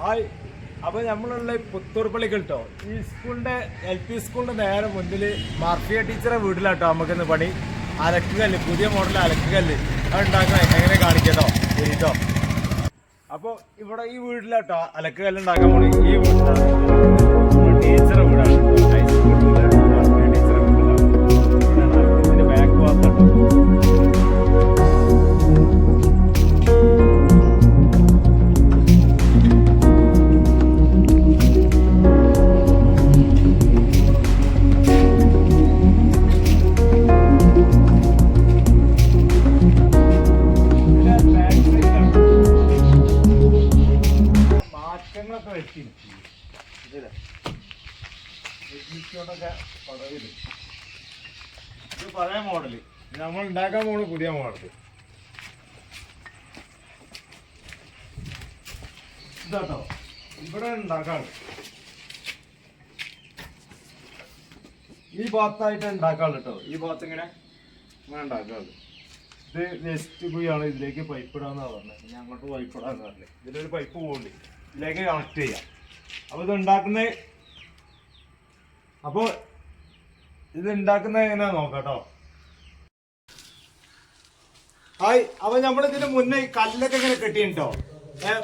Hi. അപ്പോൾ നമ്മളുള്ള പുത്തൂർപ്പള്ളിക്ക് കേട്ടോ, ഈ സ്കൂളിൻ്റെ LP സ്കൂളിൻ്റെ നേരെ മുന്നിൽ മാർഫിയ ടീച്ചറെ വീട്ടിലാട്ടോ നമുക്കിന്ന് പണി. അലക്കുകല്ല്, പുതിയ മോഡൽ അലക്കുകല്ല് അത് ഉണ്ടാക്കണം. എങ്ങനെ കാണിക്കട്ടോ കേട്ടോ. അപ്പോൾ ഇവിടെ ഈ വീട്ടിലാട്ടോ അലക്കുകല്ല് ഉണ്ടാക്കാൻ പോണി. ഈ വീട്ടിലാണ് ടീച്ചറെ വീടാണ്. ഹൈസ്കൂളിലെ മാർഫിയ ടീച്ചറെ വീട്ടിലാണ്. ഇതിൻ്റെ ബാക്ക് ഭാഗത്താട്ടോ. ഇത് പഴയ മോഡല്, നമ്മൾ ഉണ്ടാക്കാൻ പോണ പുതിയ മോഡല്. ഇതാട്ടോ ഇവിടെ ഉണ്ടാക്കാണ്. ഈ ഭാഗത്തായിട്ട് ഉണ്ടാക്കാണ് കേട്ടോ. ഈ ഭാഗത്ത് ഇങ്ങനെ ഉണ്ടാക്കാണ്. ഇത് വേസ്റ്റ് കുഴിയാണ്. ഇതിലേക്ക് പൈപ്പ് ഇടാന്നാ പറഞ്ഞത്. ഞാൻ അങ്ങോട്ട് പൈപ്പ് ഇടാന്ന് പറഞ്ഞത്. ഇതിലൊരു പൈപ്പ് പോകുന്നുണ്ട്, ഇതിലേക്ക് കണക്ട് ചെയ്യാം. അപ്പോൾ ഇത് ഉണ്ടാക്കുന്നത് എങ്ങനെയാ നോക്കാട്ടോ. ഹായ്. അപ്പൊ നമ്മളിതിന് മുന്നേ കല്ലൊക്കെ ഇങ്ങനെ കെട്ടിട്ടോ.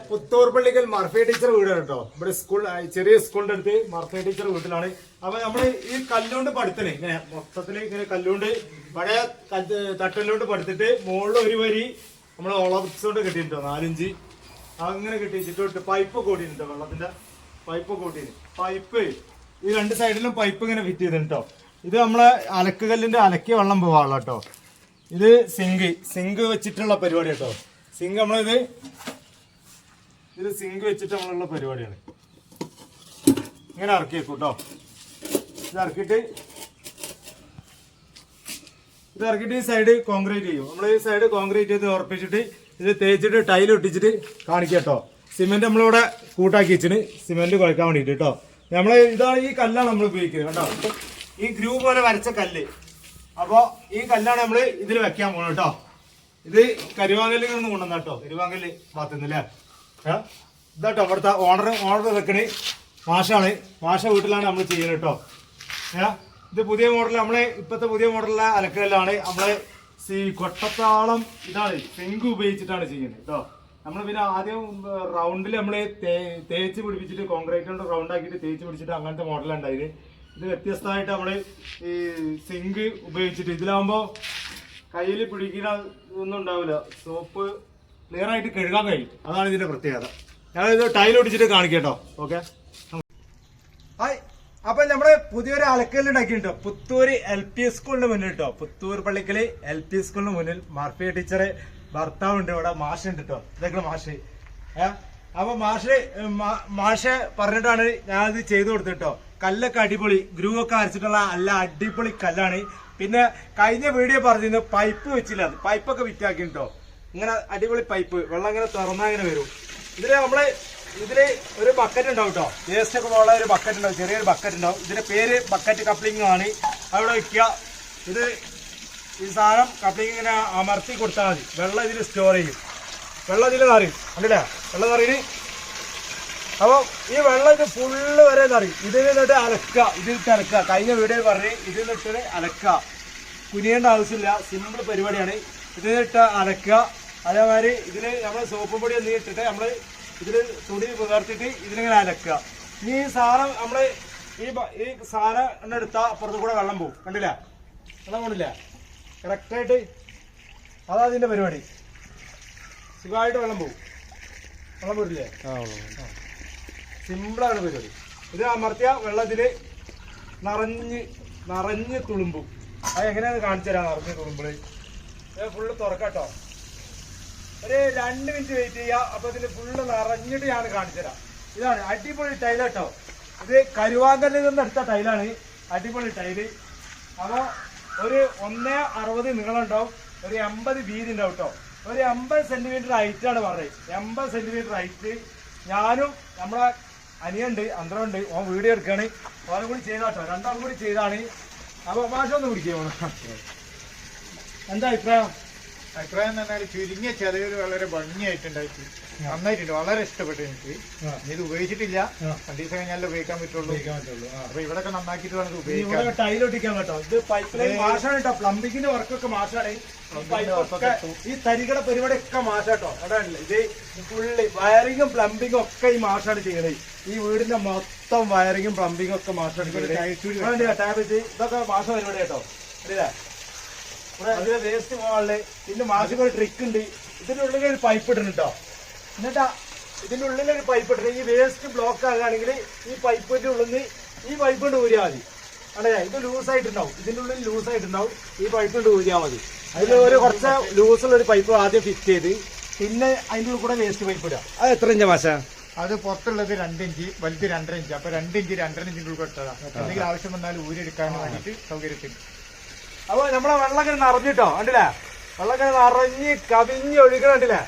പുത്തൂർപ്പള്ളിക്കൽ മർഫിയ ടീച്ചർ വീടാണ് കേട്ടോ. ഇവിടെ സ്കൂൾ, ചെറിയ സ്കൂളിന്റെ അടുത്ത് മർഫിയ ടീച്ചർ വീട്ടിലാണ്. അപ്പൊ നമ്മള് ഈ കല്ലുകൊണ്ട് പടുത്തണേ ഇങ്ങനെ മൊത്തത്തില് ഇങ്ങനെ കല്ലുകൊണ്ട് പഴയ തട്ടല്ലോണ്ട് പടുത്തിട്ട് മുകളിൽ ഒരു വരി നമ്മൾ ഓളോബ്സ് കൊണ്ട് കെട്ടിട്ടോ. 4 ഇഞ്ച് അങ്ങനെ കെട്ടിച്ചിട്ട് പൈപ്പ് കൂട്ടിട്ടോ. വെള്ളത്തിന്റെ പൈപ്പ് കൂട്ടിന്. പൈപ്പ് ഈ 2 സൈഡിലും പൈപ്പ് ഇങ്ങനെ ഫിറ്റ് ചെയ്തിട്ടോ. ഇത് നമ്മളെ അലക്കുകല്ലിന്റെ അലക്കിയ വെള്ളം പോവാനുള്ള കേട്ടോ. ഇത് സിങ്ക് വെച്ചിട്ടുള്ള പരിപാടി കേട്ടോ. സിങ്ക് നമ്മളിത് സിങ്ക് വെച്ചിട്ട് നമ്മളുള്ള പരിപാടിയാണ്. ഇങ്ങനെ ഇറക്കി വെക്കും കേട്ടോ. ഇത് ഇറക്കിയിട്ട് ഈ സൈഡ് കോൺക്രീറ്റ് ചെയ്യും. നമ്മൾ ഈ സൈഡ് കോൺക്രീറ്റ് ചെയ്ത് ഉറപ്പിച്ചിട്ട് ഇത് തേച്ചിട്ട് ടൈൽ ഒട്ടിച്ചിട്ട് കാണിക്കാം കേട്ടോ. സിമെന്റ് നമ്മളിവിടെ കൂട്ടാക്കി വെച്ചിന് സിമെന്റ് കുഴക്കാൻ വേണ്ടിയിട്ട് കേട്ടോ. ഇതാണ് ഈ കല്ലാണ് നമ്മൾ ഉപയോഗിക്കുന്നത് കേട്ടോ. ഈ ഗ്രൂ പോലെ വരച്ച കല്ല്. അപ്പോൾ ഈ കല്ലാണ് നമ്മൾ ഇതിൽ വെക്കാൻ പോകണം കേട്ടോ. ഇത് കരുവാങ്കല്ലിൽ നിന്ന് കൊണ്ടുവന്ന കേട്ടോ. കരുവാങ്കല്ല് ഭാഗത്തുനിന്നല്ലേ. ഇതാട്ടോ ഇവിടുത്തെ ഓണർ വെക്കണേ മാഷാണ്. മാഷ വീട്ടിലാണ് നമ്മൾ ചെയ്യുന്നത് കേട്ടോ. ഇത് പുതിയ മോഡൽ, നമ്മളെ ഇപ്പോഴത്തെ പുതിയ മോഡലിലെ അലക്കലാണ്. നമ്മളെ കൊട്ടത്താളം ഇതാണ് പെങ്ക് ഉപയോഗിച്ചിട്ടാണ് ചെയ്യുന്നത് കേട്ടോ. നമ്മൾ പിന്നെ ആദ്യം റൗണ്ടിൽ നമ്മൾ തേച്ച് പിടിപ്പിച്ചിട്ട് കോൺക്രീറ്റ് കൊണ്ട് റൗണ്ട് ആക്കിയിട്ട് തേച്ച് പിടിച്ചിട്ട് അങ്ങനത്തെ മോഡലാണ് ഉണ്ടായത്. ഇത് വ്യത്യസ്തമായിട്ട് നമ്മൾ ഈ സിങ്ക് ഉപയോഗിച്ചിട്ട് ഇതിലാകുമ്പോൾ കയ്യിൽ പിടിക്കുന്ന ഒന്നും ഉണ്ടാവില്ല. സോപ്പ് ക്ലിയർ ആയിട്ട് കഴുകാൻ കഴിയും. അതാണ് ഇതിന്റെ പ്രത്യേകത. ഞാനിത് ടൈൽ ഒടിച്ചിട്ട് കാണിക്കാം കേട്ടോ. ഓക്കെ. ഹായ്. അപ്പൊ നമ്മുടെ പുതിയൊരു അലക്കല്ല് ഉണ്ടാക്കിട്ടോ. പുത്തൂർ LP സ്കൂളിന്റെ മുന്നിൽ കേട്ടോ. പുത്തൂർ പള്ളിക്കല് LP സ്കൂളിന് മുന്നിൽ മർഫിയ ടീച്ചറെ ഭർത്താവുണ്ട്. ഇവിടെ മാഷുണ്ട് കേട്ടോ. ഇതൊക്കെ മാഷ്. അപ്പൊ മാഷ് പറഞ്ഞിട്ടാണ് ഞാനത് ചെയ്തു കൊടുത്തിട്ടോ. കല്ലൊക്കെ അടിപൊളി, ഗ്രൂ ഒക്കെ അരച്ചിട്ടുള്ള നല്ല അടിപൊളി കല്ലാണ്. പിന്നെ കഴിഞ്ഞ വീഡിയോ പറഞ്ഞിരുന്നു പൈപ്പ് വെച്ചില്ല. അത് പൈപ്പൊക്കെ വിറ്റാക്കി കേട്ടോ. ഇങ്ങനെ അടിപൊളി പൈപ്പ്, വെള്ളം ഇങ്ങനെ തുറന്നാൽ ഇങ്ങനെ വരും. ഇതില് ഒരു ബക്കറ്റ് ഉണ്ടാവും കേട്ടോ. വേസ്റ്റ് ഒക്കെ ഉള്ള ഒരു ബക്കറ്റ് ഉണ്ടാവും, ചെറിയൊരു ബക്കറ്റ് ഉണ്ടാവും. ഇതിന്റെ പേര് ബക്കറ്റ് കപ്ലിംഗ് ആണ്. അവിടെ വെക്കുക. ഈ സാധനം കപ്ലിംഗ് ഇങ്ങനെ അമർത്തി കൊടുത്താൽ മതി. വെള്ളം ഇതിൽ സ്റ്റോർ ചെയ്യും. വെള്ളം ഇതിൽ നിറയും. കണ്ടില്ലേ വെള്ളം നിറയിന്. അപ്പോൾ ഈ വെള്ളം ഇത് ഫുള്ള് വരെ നിറയും. ഇതിൽ നിന്നിട്ട് അലക്കുക. കഴിഞ്ഞ വീഡിയോ പറഞ്ഞ് ഇതിൽ നിന്നിട്ട് അലക്കുക. കുനിയേണ്ട ആവശ്യമില്ല, സിമ്പിൾ പരിപാടിയാണ്. ഇതിൽ നിന്നിട്ട് അലക്കുക. അതേമാതിരി ഇതിൽ നമ്മൾ സോപ്പ് പൊടി ഒന്നും ഇട്ടിട്ട് നമ്മൾ ഇതിൽ തുണി പുകർത്തിട്ട് ഇതിലിങ്ങനെ അലക്കുക. ഈ സാധനം നമ്മൾ ഈ സാധനം എടുത്താൽ അപ്പുറത്ത് കൂടെ വെള്ളം പോകും. കണ്ടില്ല വെള്ളം പോണില്ല. കറക്റ്റായിട്ട് അതാ അതിൻ്റെ പരിപാടി. സുഖമായിട്ട് വെള്ളം പോകും. വെള്ളം പോരില്ലേ? സിമ്പിളാണ് പരിപാടി. ഇത് അമർത്തിയ വെള്ളത്തിൽ നിറഞ്ഞ് തുളുമ്പും. അത് എങ്ങനെയാണ് കാണിച്ചു തരാം. നിറഞ്ഞ് തുളുമ്പോൾ ഫുള്ള് തുറക്കാട്ടോ. ഒരു 2 മിനിറ്റ് വെയിറ്റ് ചെയ്യുക. അപ്പോൾ ഇതിൽ ഫുള്ള് നിറഞ്ഞിട്ട് ഞാൻ കാണിച്ചു തരാം. ഇതാണ് അടിപൊളി ടൈലാട്ടോ. ഇത് കരുവാങ്കല്ലിൽ നിന്ന് എടുത്ത ടൈലാണ്. അടിപൊളി ടൈല്. അപ്പോൾ ഒരു 1.60 നീളം ഉണ്ടാവും, ഒരു 80 വീതി ഉണ്ടാവും കേട്ടോ. ഒരു 50 സെന്റിമീറ്റർ ഹൈറ്റാണ് പറഞ്ഞത്. 80 സെന്റിമീറ്റർ ഹൈറ്റ്. ഞാനും നമ്മളെ അനിയുണ്ട്, അന്തരമുണ്ട്, ഓൻ വീഡിയോ എടുക്കുകയാണ്. ഓനും കൂടി ചെയ്താട്ടോ. 2 ആളും കൂടി ചെയ്താണ്. അപ്പോൾ മാഷൊന്ന് പിടിക്കുക. എന്താ അഭിപ്രായം? അഭിപ്രായം എന്ന് പറഞ്ഞാൽ ചുരുങ്ങിയ ചെലവിൽ വളരെ ഭംഗിയായിട്ടുണ്ടായിട്ട് നന്നായിട്ടുണ്ട്. വളരെ ഇഷ്ടപ്പെട്ടു എനിക്ക്. ഇത് ഉപയോഗിച്ചിട്ടില്ല, 2 ദിവസം കഴിഞ്ഞാലേ ഉപയോഗിക്കാൻ പറ്റുള്ളൂ. അപ്പൊ ഇവിടെയൊക്കെ നന്നാക്കിയിട്ട് വേണം ഉപയോഗിക്കാൻ. ടൈലൊട്ടിക്കാൻ കേട്ടോ. ഇത് പൈപ്പ് ലൈൻ മാഷാണ് കേട്ടോ. പ്ലംബിങ്ങിന്റെ വർക്കൊക്കെ മാഷാണ്. ഈ തരികട പരിപാടി ഒക്കെ മാഷാട്ടോ. അതാണല്ലേ ഇത് ഫുള്ള് വയറിങ്ങും പ്ലംബിങ്ങും ഒക്കെ ഈ മാഷാണ് ചെയ്യണത്. ഈ വീടിന്റെ മൊത്തം വയറിങ്ങും പ്ലംബിങ്ങും ഒക്കെ മാഷാണ് ചെയ്യണത്. ഇതൊക്കെ മാഷ പരിപാടി കേട്ടോ. അറിയില്ലേ? അതിലെ വേസ്റ്റ് പോകാനുള്ളത്. പിന്നെ മാഷിക്ക് ഒരു ട്രിക്ക് ഉണ്ട്. ഇതിന്റെ ഉള്ളിൽ ഒരു പൈപ്പ് ഇടണം കേട്ടോ. എന്നിട്ടാ ഇതിന്റെ ഉള്ളിൽ ഒരു പൈപ്പ് ഇടണം. ഈ വേസ്റ്റ് ബ്ലോക്ക് ആകുകയാണെങ്കിൽ ഈ പൈപ്പിന്റെ ഉള്ളിൽ നിന്ന് ഈ പൈപ്പ് കൊണ്ട് ഊരിയാൽ മതി. അതെ, ഇത് ലൂസായിട്ടുണ്ടാവും. ഇതിന്റെ ഉള്ളിൽ ലൂസായിട്ടുണ്ടാവും. ഈ പൈപ്പ് കൊണ്ട് ഊരിയാൽ മതി. അതിൽ ഒരു കുറച്ച് ലൂസുള്ള ഒരു പൈപ്പ് ആദ്യം ഫിറ്റ് ചെയ്ത് പിന്നെ അതിന്റെ കൂടെ വേസ്റ്റ് പൈപ്പ് ഇടുക. അത് എത്ര ഇഞ്ച മാഷ? അത് പുറത്തുള്ളത് 2 ഇഞ്ച്, വലുത് 2.5 ഇഞ്ച്. അപ്പൊ 2 ഇഞ്ച് 2.5 ഇഞ്ചിന്റെ ഉള്ളിൽ ഇട്ടതാണ്. എന്തെങ്കിലും ആവശ്യം വന്നാൽ ഊരെടുക്കാൻ വേണ്ടിയിട്ട് സൗകര്യത്തിന്. അപ്പൊ നമ്മളെ വെള്ളക്കിന് നിറഞ്ഞിട്ടോ. കണ്ടില്ലേ? വെള്ളക്കിന് നിറഞ്ഞ് കവിഞ്ഞ് ഒഴുകണ കണ്ടില്ലേ?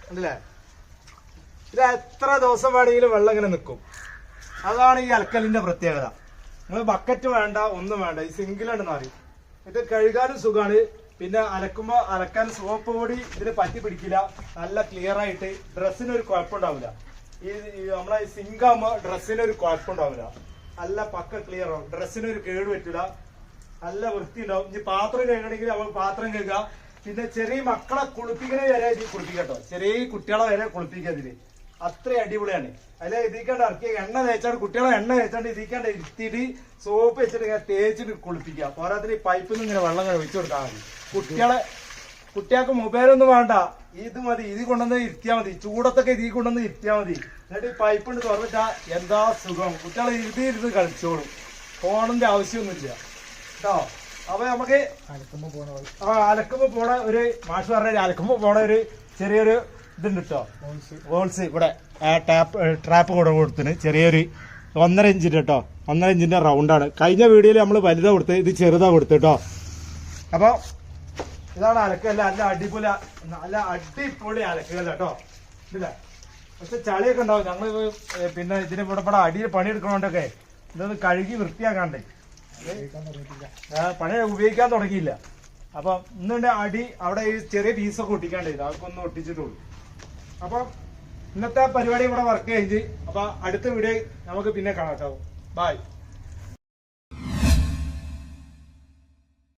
കണ്ടില്ലേ? ഇത് എത്ര ദിവസം വേണമെങ്കിലും വെള്ളം ഇങ്ങനെ നിൽക്കും. അതാണ് ഈ അലക്കലിന്റെ പ്രത്യേകത. നിങ്ങൾ ബക്കറ്റ് വേണ്ട, ഒന്നും വേണ്ട. ഈ സിങ്കിലുണ്ടെന്ന് പറയും. ഇത് കഴുകാനും സുഖമാണ്. പിന്നെ അലക്കുമ്പോ അലക്കാൻ സോപ്പ് പൊടി ഇതിന് പറ്റി പിടിക്കില്ല. നല്ല ക്ലിയർ ആയിട്ട് ഡ്രസ്സിനൊരു കുഴപ്പമുണ്ടാവില്ല. ഈ നമ്മളെ സിങ്കാകുമ്പോ ഡ്രസ്സിനൊരു കുഴപ്പമുണ്ടാവില്ല. നല്ല പക്ക ക്ലിയർ ആവും. ഡ്രസ്സിനൊരു കേട് പറ്റില്ല. നല്ല വൃത്തി ഉണ്ടാവും. ഇനി പാത്രം കഴുകണമെങ്കിൽ നമ്മൾ പാത്രം കഴുകുക. പിന്നെ ചെറിയ മക്കളെ കുളിപ്പിക്കണ വരെ ഇത് കുളിപ്പിക്കട്ടോ. ചെറിയ കുട്ടികളെ വരെ കുളിപ്പിക്കുക. ഇതില് അത്ര അടിപൊളിയാണ്. അതിലെ ഇതിക്കാണ്ട് ഇറക്കിയ എണ്ണ തേച്ചാണ്ട് കുട്ടികളെ എണ്ണ തേച്ചാണ്ട് ഇതിക്കാണ്ട് ഇരുത്തിയിട്ട് സോപ്പ് വെച്ചിട്ട് ഇങ്ങനെ തേച്ചിട്ട് കുളിപ്പിക്കുക. പോരാത്തിന് ഈ പൈപ്പിൽ നിന്ന് ഇങ്ങനെ വെള്ളം ഒഴിച്ചു കൊടുത്താൽ മതി. കുട്ടികൾക്ക് മൊബൈലൊന്നും വേണ്ട. ഇത് മതി. ഇത് കൊണ്ടുവന്ന് ഇരുത്തിയാൽ മതി. ചൂടത്തൊക്കെ ഇതിൽ കൊണ്ടുവന്ന് ഇരുത്തിയാൽ മതി. എന്നിട്ട് ഈ പൈപ്പ് കൊണ്ട് തുറന്നിട്ടാ എന്താ സുഖം. കുട്ടികളെ ഇരുന്ന് കളിച്ചോളും. ഫോണിന്റെ ആവശ്യമൊന്നുമില്ല കേട്ടോ. അപ്പൊ നമുക്ക് അലക്കുമ്പോ പോണ ഒരു മാഷ് പറഞ്ഞ അലക്കുമ്പോ പോണ ഒരു ചെറിയൊരു ഇതുണ്ട് കേട്ടോ. ഹോൾസ് ഇവിടെ ട്രാപ്പ് കൂടെ കൊടുത്തിന് ചെറിയൊരു 1.5 ഇഞ്ചിന്റെ കേട്ടോ. 1.5 ഇഞ്ചിന്റെ റൗണ്ടാണ്. കഴിഞ്ഞ വീഡിയോയിൽ നമ്മൾ വലുതാ കൊടുത്ത്, ഇത് ചെറുതാ കൊടുത്ത് കേട്ടോ. അപ്പൊ ഇതാണ് അലക്കല്ല. നല്ല അടിപൊളി അലക്കല്ല കേട്ടോ. ഇല്ല പക്ഷെ ചളിയൊക്കെ ഉണ്ടാവും. ഞങ്ങള് പിന്നെ ഇതിന് ഇവിടെ അടിയിൽ പണിയെടുക്കണോണ്ടൊക്കെ ഇതൊന്ന് കഴുകി വൃത്തിയാക്കാണ്ടേ പണി ഉപയോഗിക്കാൻ തുടങ്ങിയില്ല. അപ്പൊ ഇന്നുണ്ട് അടി അവിടെ ഈ ചെറിയ പീസൊക്കെ ഒട്ടിക്കാണ്ടേ. അതൊക്കെ ഒന്ന് ഒട്ടിച്ചിട്ടുള്ളൂ. അപ്പൊ ഇന്നത്തെ പരിപാടി ഇവിടെ വർക്ക് കഴിഞ്ഞ്. അപ്പൊ അടുത്ത വീഡിയോ നമുക്ക് പിന്നെ കാണാം കേട്ടോ. ബൈ.